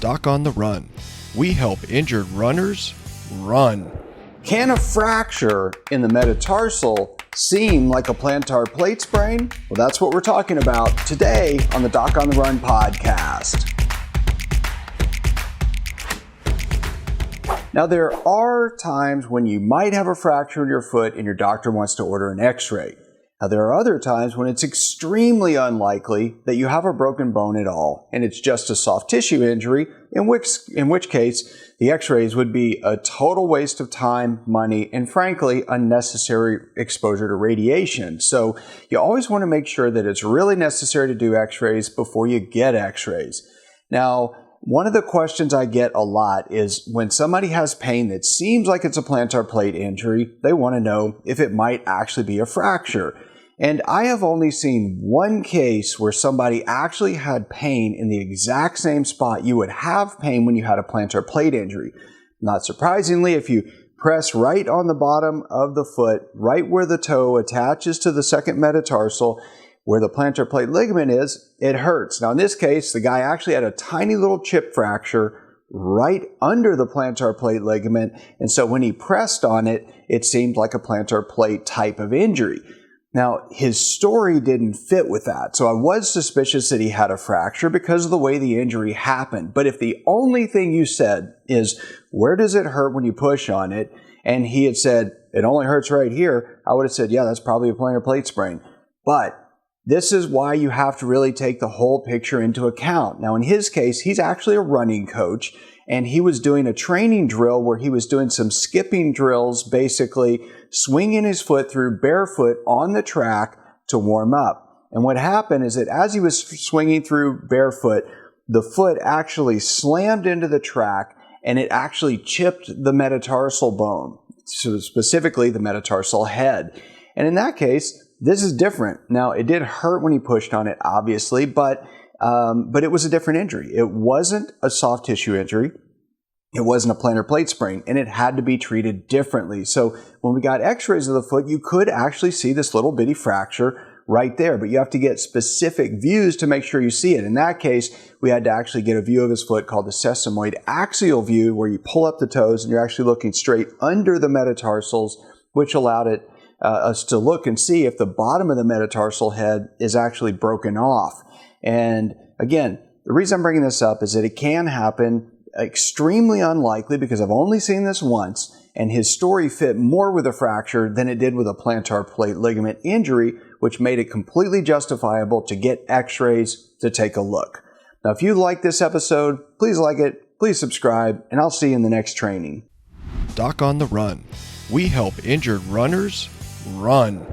Doc on the Run. We help injured runners run. Can a fracture in the metatarsal seem like a plantar plate sprain? Well, that's what we're talking about today on the Doc on the Run podcast. Now, there are times when you might have a fracture in your foot and your doctor wants to order an X-ray. Now, there are other times when it's extremely unlikely that you have a broken bone at all, and it's just a soft tissue injury, in which case the X-rays would be a total waste of time, money, and frankly, unnecessary exposure to radiation. So you always want to make sure that it's really necessary to do X-rays before you get X-rays. Now, one of the questions I get a lot is when somebody has pain that seems like it's a plantar plate injury, they want to know if it might actually be a fracture. And I have only seen one case where somebody actually had pain in the exact same spot you would have pain when you had a plantar plate injury. Not surprisingly, if you press right on the bottom of the foot, right where the toe attaches to the second metatarsal, where the plantar plate ligament is, it hurts. Now in this case, the guy actually had a tiny little chip fracture right under the plantar plate ligament, and so when he pressed on it, it seemed like a plantar plate type of injury. Now, his story didn't fit with that, so I was suspicious that he had a fracture because of the way the injury happened. But if the only thing you said is, where does it hurt when you push on it, and he had said, it only hurts right here, I would have said, yeah, that's probably a plantar plate sprain. But this is why you have to really take the whole picture into account. Now, in his case, he's actually a running coach, and he was doing a training drill where he was doing some skipping drills, basically swinging his foot through barefoot on the track to warm up. And what happened is that as he was swinging through barefoot, the foot actually slammed into the track, and it actually chipped the metatarsal bone, so specifically the metatarsal head. And in that case, this is different. Now, it did hurt when he pushed on it, obviously, but it was a different injury. It wasn't a soft tissue injury. It wasn't a plantar plate sprain, and it had to be treated differently. So when we got X-rays of the foot, you could actually see this little bitty fracture right there, but you have to get specific views to make sure you see it. In that case, we had to actually get a view of his foot called the sesamoid axial view, where you pull up the toes and you're actually looking straight under the metatarsals, which allowed us to look and see if the bottom of the metatarsal head is actually broken off. And again, the reason I'm bringing this up is that it can happen, extremely unlikely because I've only seen this once, and his story fit more with a fracture than it did with a plantar plate ligament injury, which made it completely justifiable to get X-rays to take a look. Now, if you like this episode, please like it, please subscribe, and I'll see you in the next training. Doc on the Run. We help injured runners run.